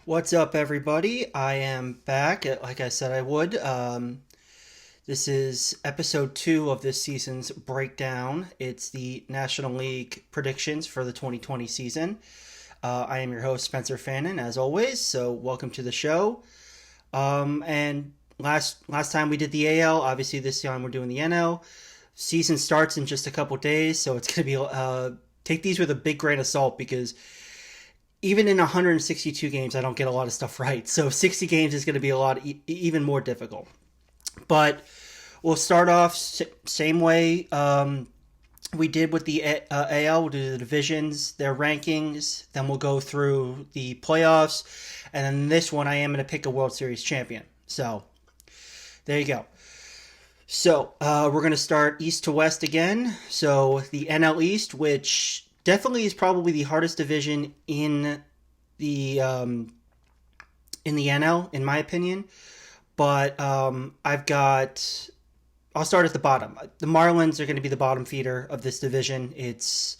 What's up, everybody? I am back, like I said I would. This is episode 2 of this season's breakdown. It's the National League predictions for the 2020 season. I am your host, Spencer Fannin, as always. So, welcome to the show. And last time we did the AL. Obviously, this time we're doing the NL. Season starts in just a couple days, so it's gonna be take these with a big grain of salt because even in 162 games, I don't get a lot of stuff right. So 60 games is going to be a lot even more difficult. But we'll start off same way we did with the AL. We'll do the divisions, their rankings. Then we'll go through the playoffs, and then this one I am going to pick a World Series champion. So there you go. So we're going to start east to west again. So the NL East, which definitely is probably the hardest division the in the NL, in my opinion. But I'll start at the bottom. The Marlins are going to be the bottom feeder of this division. It's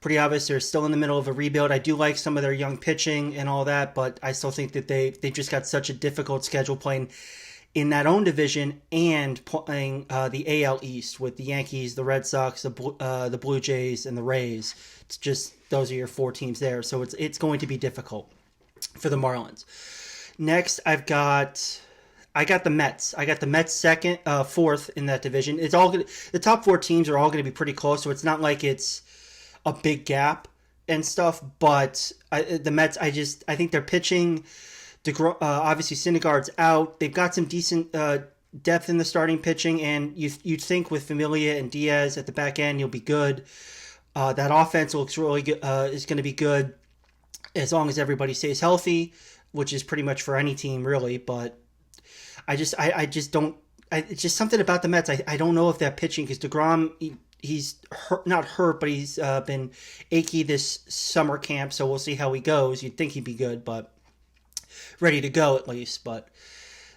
pretty obvious they're still in the middle of a rebuild. I do like some of their young pitching and all that, but I still think that they just got such a difficult schedule playing in that own division and playing the AL East with the Yankees, the Red Sox, the Blue Jays, and the Rays. It's just those are your four teams there, so it's going to be difficult for the Marlins. Next, I got the Mets. I got the Mets second, fourth in that division. It's all good. The top four teams are all going to be pretty close, so it's not like it's a big gap and stuff. But the Mets, I think they're pitching. Obviously, Syndergaard's out. They've got some decent depth in the starting pitching, and you'd think with Familia and Diaz at the back end, you'll be good. That offense looks really good. Is going to be good as long as everybody stays healthy, which is pretty much for any team really. But I just don't. It's just something about the Mets. I don't know if that pitching because Degrom he's hurt, not hurt, but he's been achy this summer camp. So we'll see how he goes. You'd think he'd be good, but ready to go at least. But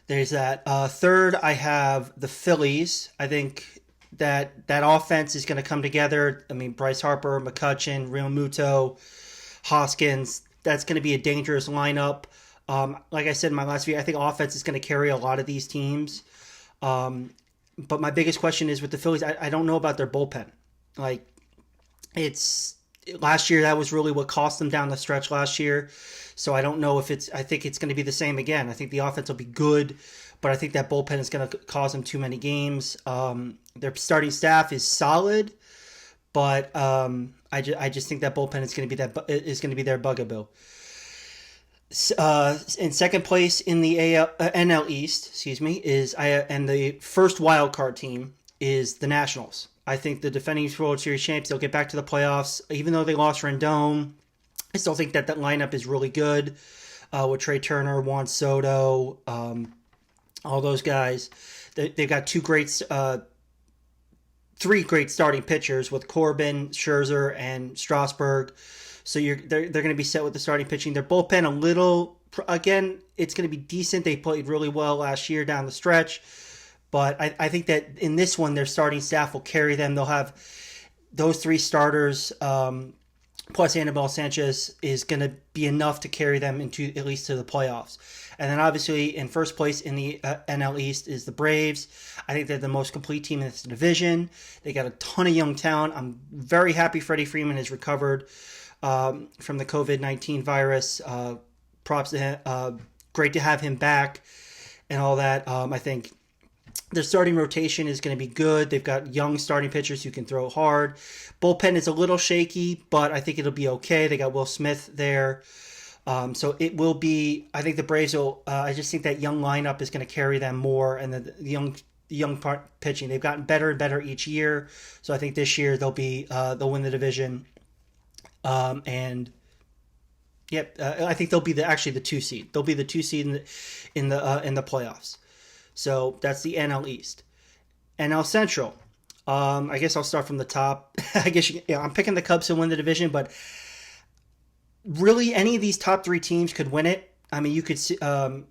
there's that. Third, I have the Phillies. I think that offense is going to come together. I mean, Bryce Harper, McCutchen, Real Muto, Hoskins. That's going to be a dangerous lineup. Like I said in my last video, I think offense is going to carry a lot of these teams. But my biggest question is with the Phillies, I don't know about their bullpen. Like, it's last year that was really what cost them down the stretch last year. So I don't know if I think it's going to be the same again. I think the offense will be good, but I think that bullpen is going to cause them too many games. Their starting staff is solid, but I just think that bullpen is going to be their bugaboo. In second place in the NL East, excuse me, and the first wild card team is the Nationals. I think the defending World Series champs, they'll get back to the playoffs, even though they lost Rendon. I still think that lineup is really good with Trey Turner, Juan Soto, all those guys. They've got three great starting pitchers with Corbin, Scherzer, and Strasburg. So they're going to be set with the starting pitching. Their bullpen a little, again, it's going to be decent. They played really well last year down the stretch. But I think that in this one, their starting staff will carry them. They'll have those three starters, plus Anibal Sanchez is going to be enough to carry them into at least to the playoffs. And then obviously in first place in the NL East is the Braves. I think they're the most complete team in this division. They got a ton of young talent. I'm very happy Freddie Freeman has recovered from the COVID-19 virus. Props to him. Great to have him back and all that. I think their starting rotation is going to be good. They've got young starting pitchers who can throw hard. Bullpen is a little shaky, but I think it'll be okay. They got Will Smith there. So it will be, I think the Braves will, I just think that young lineup is going to carry them more, and the young part pitching, they've gotten better and better each year. So I think this year they'll win the division. And yep, I think they'll be the 2 seed. They'll be the 2 seed in the playoffs. So that's the NL East. NL Central. I guess I'll start from the top. I guess I'm picking the Cubs to win the division, but really any of these top 3 teams could win it. I mean, you could see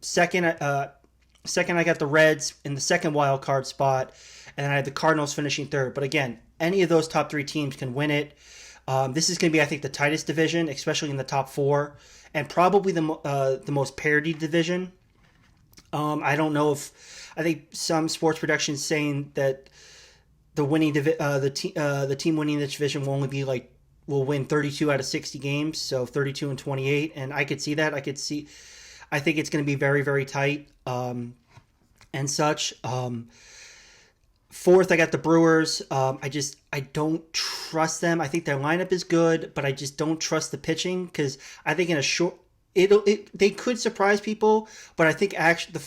second. I got the Reds in the second wild card spot, and then I had the Cardinals finishing third. But again, any of those top 3 teams can win it. This is going to be, I think, the tightest division, especially in the top four, and probably the most parodied division. I don't know if I think some sports productions saying that the team winning this division will only be like will win 32 out of 60 games, so 32 and 28, and I could see that. I think it's going to be very, very tight, and such. Fourth, I got the Brewers. I don't trust them. I think their lineup is good, but I just don't trust the pitching because I think in a short, they could surprise people. But I think actually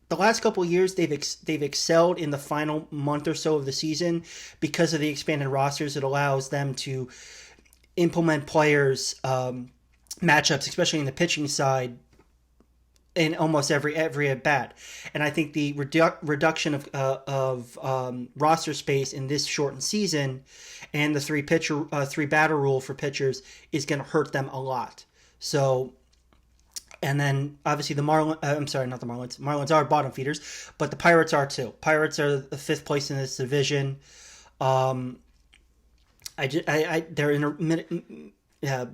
the last couple of years they've excelled in the final month or so of the season because of the expanded rosters. It allows them to implement players matchups, especially in the pitching side, in almost every at bat, and I think the reduction of roster space in this shortened season, and the three batter rule for pitchers is going to hurt them a lot. So, and then obviously the Marlins. I'm sorry, not the Marlins. Marlins are bottom feeders, but the Pirates are too. Pirates are the fifth place in this division. They're in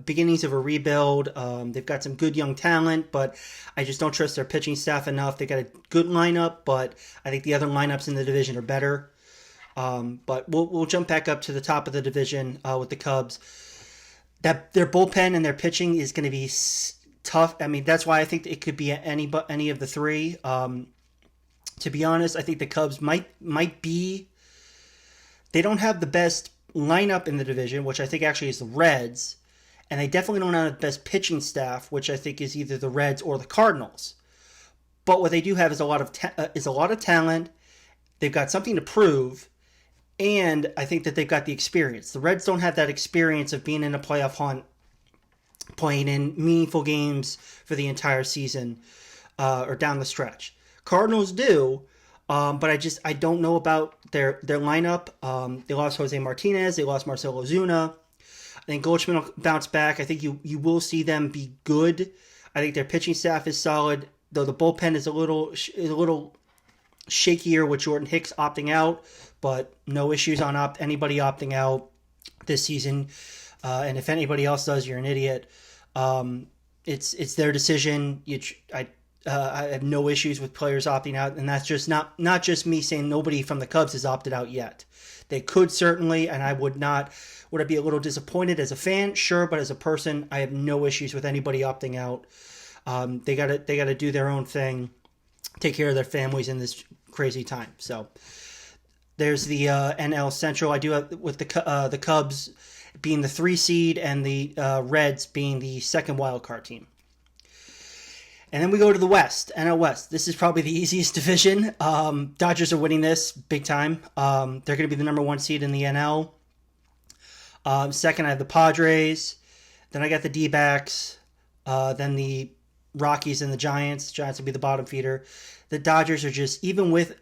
beginnings of a rebuild. They've got some good young talent, but I just don't trust their pitching staff enough. They got a good lineup, but I think the other lineups in the division are better. But we'll jump back up to the top of the division with the Cubs. That their bullpen and their pitching is going to be tough. I mean, that's why I think it could be any of the three. To be honest, I think the Cubs might be. They don't have the best lineup in the division, which I think actually is the Reds. And they definitely don't have the best pitching staff, which I think is either the Reds or the Cardinals. But what they do have is a lot of talent. They've got something to prove, and I think that they've got the experience. The Reds don't have that experience of being in a playoff hunt, playing in meaningful games for the entire season or down the stretch. Cardinals do, but I don't know about their lineup. They lost Jose Martinez. They lost Marcell Ozuna. I think Goldschmidt will bounce back. I think you will see them be good. I think their pitching staff is solid, though the bullpen is a little shakier with Jordan Hicks opting out, but no issues on anybody opting out this season. And if anybody else does, you're an idiot. It's their decision. I have no issues with players opting out, and that's just not just me saying nobody from the Cubs has opted out yet. They could certainly, and I would not. Would I be a little disappointed as a fan? Sure, but as a person, I have no issues with anybody opting out. They gotta do their own thing, take care of their families in this crazy time. So there's the NL Central. I do have with the Cubs being the 3 seed and the Reds being the second wild card team. And then we go to the West, NL West. This is probably the easiest division. Dodgers are winning this big time. They're going to be the number 1 seed in the NL. Second, I have the Padres. Then I got the D-backs. Then the Rockies and the Giants. Giants will be the bottom feeder. The Dodgers are just, even with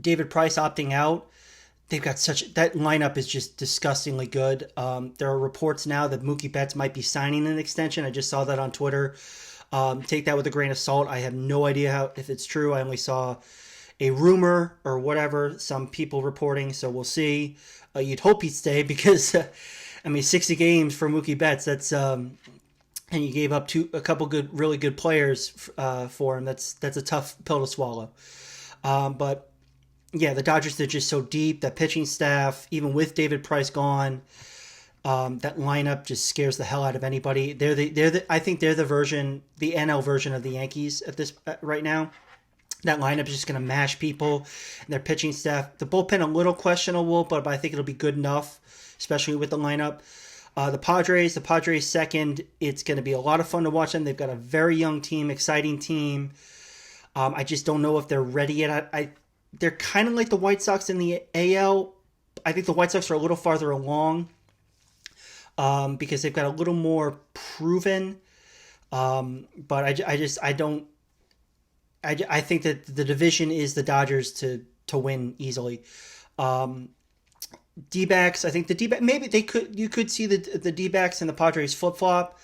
David Price opting out, they've got that lineup is just disgustingly good. There are reports now that Mookie Betts might be signing an extension. I just saw that on Twitter. Take that with a grain of salt. I have no idea if it's true. I only saw a rumor or whatever, some people reporting, so we'll see. You'd hope he'd stay because, 60 games for Mookie Betts, that's, and you gave up a couple really good players for him. That's a tough pill to swallow. But yeah, the Dodgers, they're just so deep. That pitching staff, even with David Price gone, that lineup just scares the hell out of anybody. I think they're the NL version of the Yankees at this right now. That lineup is just going to mash people. And their pitching staff, the bullpen a little questionable, but I think it'll be good enough, especially with the lineup. The Padres second. It's going to be a lot of fun to watch them. They've got a very young team, exciting team. I just don't know if they're ready yet. They're kind of like the White Sox in the AL. I think the White Sox are a little farther along because they've got a little more proven. But I don't. I think that the division is the Dodgers to win easily. D-backs, I think the D-backs, maybe you could see the D-backs and the Padres flip-flop.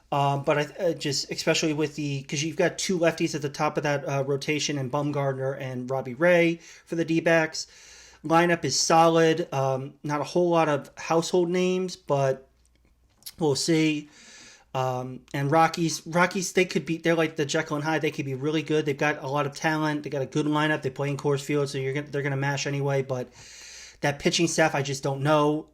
But I just, especially because you've got 2 lefties at the top of that rotation, and Bumgarner and Robbie Ray for the D-backs. Lineup is solid. Not a whole lot of household names, but we'll see. And Rockies, they're like the Jekyll and Hyde. They could be really good. They've got a lot of talent. They got a good lineup. They play in Coors Field, so they're gonna mash anyway. But that pitching staff, I just don't know.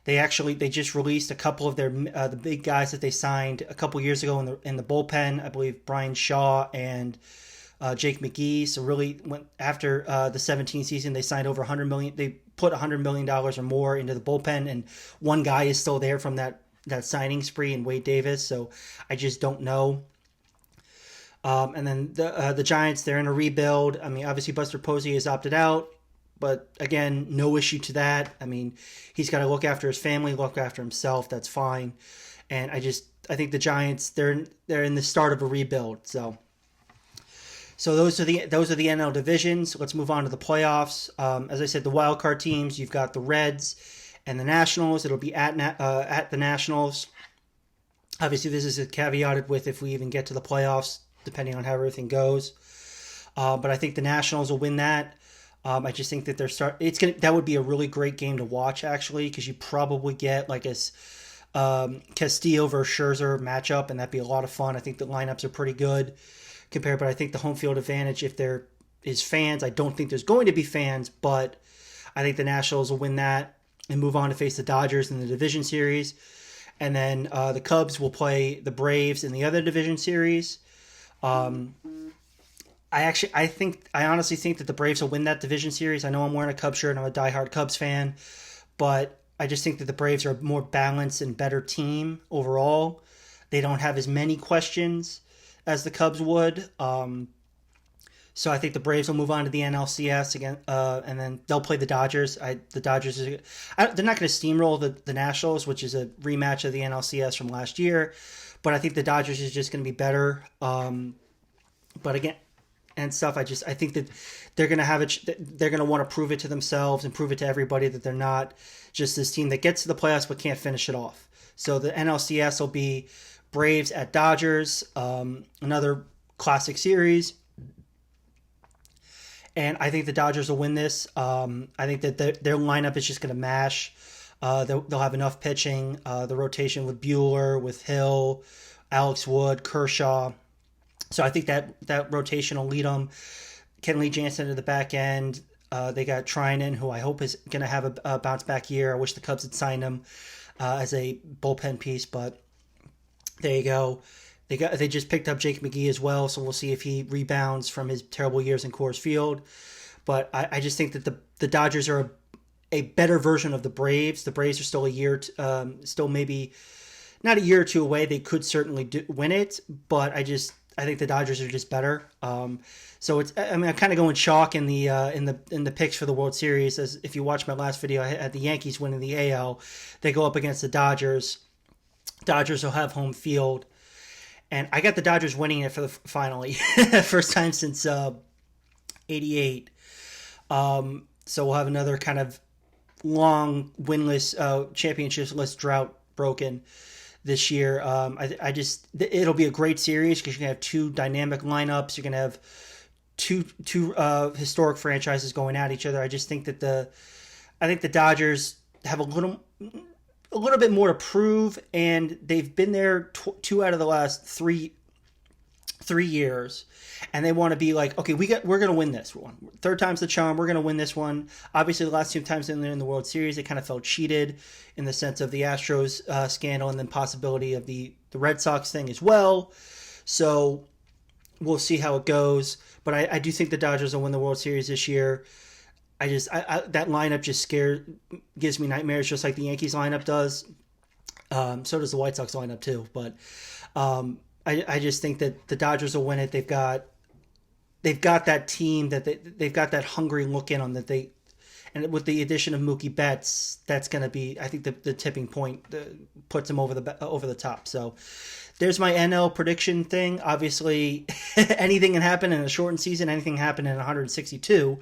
They just released a couple of their the big guys that they signed a couple years ago in the bullpen. I believe Brian Shaw and Jake McGee. So really, after the 17 season, they signed over 100 million. They put $100 million or more into the bullpen, and one guy is still there from that signing spree in Wade Davis. So I just don't know. And then the Giants, they're in a rebuild. I mean, obviously Buster Posey has opted out, but again, no issue to that. I mean, he's got to look after his family, look after himself. That's fine. And I think the Giants, they're in the start of a rebuild. So those are the NL divisions. Let's move on to the playoffs. As I said, the wild card teams. You've got the Reds and the Nationals. It'll be at the Nationals. Obviously, this is caveated with if we even get to the playoffs, depending on how everything goes. But I think the Nationals will win that. I just think that that would be a really great game to watch, actually, because you probably get like a Castillo versus Scherzer matchup, and that'd be a lot of fun. I think the lineups are pretty good compared, but I think the home field advantage, if there is fans, I don't think there's going to be fans, but I think the Nationals will win that and move on to face the Dodgers in the division series. And then the Cubs will play the Braves in the other division series. I honestly think that the Braves will win that division series. I know I'm wearing a Cubs shirt and I'm a diehard Cubs fan, but I just think that the Braves are a more balanced and better team overall. They don't have as many questions as the Cubs would. So I think the Braves will move on to the NLCS again, and then they'll play the Dodgers. They're not going to steamroll the Nationals, which is a rematch of the NLCS from last year, but I think the Dodgers is just going to be better. But again, and stuff, I think that they're going to have it. They're going to want to prove it to themselves and prove it to everybody that they're not just this team that gets to the playoffs but can't finish it off. So the NLCS will be Braves at Dodgers, another classic series. And I think the Dodgers will win this. I think that their lineup is just going to mash. They'll have enough pitching. The rotation with Buehler, with Hill, Alex Wood, Kershaw. So I think that rotation will lead them. Kenley Jansen to the back end. They got Trinan, who I hope is going to have a bounce back year. I wish the Cubs had signed him as a bullpen piece, but there you go. They just picked up Jake McGee as well, so we'll see if he rebounds from his terrible years in Coors Field. But I just think that the Dodgers are a better version of the Braves. The Braves are still still maybe not a year or two away. They could certainly win it, but I think the Dodgers are just better. So I'm kind of going chalk in the picks for the World Series. As if you watch my last video, I had the Yankees winning the AL. They go up against the Dodgers. Dodgers will have home field. And I got the Dodgers winning it finally. First time since 88. So we'll have another kind of long winless championships-less drought broken this year. It'll be a great series because you're going to have two dynamic lineups. You're going to have two historic franchises going at each other. I just think that the Dodgers have a little bit more to prove, and they've been there two out of the last three years, and they want to be like, okay, we're going to win this one. Third time's the charm. We're going to win this one. Obviously, the last two times in the World Series, they kind of felt cheated in the sense of the Astros scandal and then possibility of the Red Sox thing as well. So we'll see how it goes. But I do think the Dodgers will win the World Series this year. That lineup just gives me nightmares, just like the Yankees lineup does. So does the White Sox lineup too. But I just think that the Dodgers will win it. They've got that team they've got that hungry look in them and with the addition of Mookie Betts, that's going to be, I think, the tipping point that puts them over the top. So there's my NL prediction thing. Obviously, anything can happen in a shortened season. Anything can happen in 162.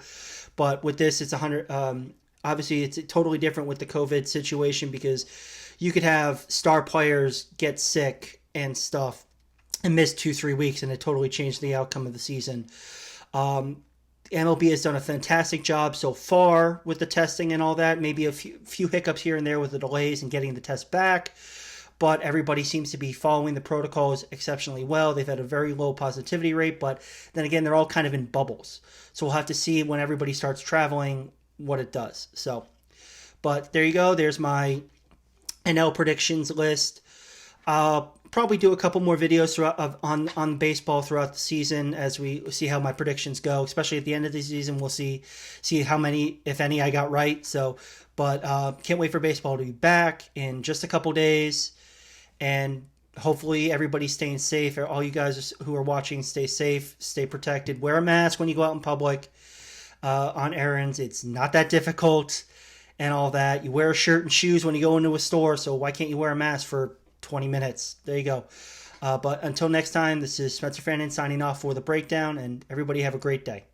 But with this, it's 100. Obviously, it's totally different with the COVID situation because you could have star players get sick and stuff and miss 2-3 weeks, and it totally changed the outcome of the season. MLB has done a fantastic job so far with the testing and all that. Maybe a few hiccups here and there with the delays and getting the test back, but everybody seems to be following the protocols exceptionally well. They've had a very low positivity rate, but then again, they're all kind of in bubbles. So we'll have to see when everybody starts traveling what it does. So, but there you go. There's my NL predictions list. I'll probably do a couple more videos on baseball throughout the season as we see how my predictions go. Especially at the end of the season, we'll see how many, if any, I got right. So, but can't wait for baseball to be back in just a couple days, and hopefully everybody's staying safe. All you guys who are watching, stay safe, stay protected. Wear a mask when you go out in public, on errands. It's not that difficult, and all that. You wear a shirt and shoes when you go into a store. So why can't you wear a mask for 20 minutes? There you go. But until next time, this is Spencer Fannin signing off for The Breakdown, and everybody have a great day.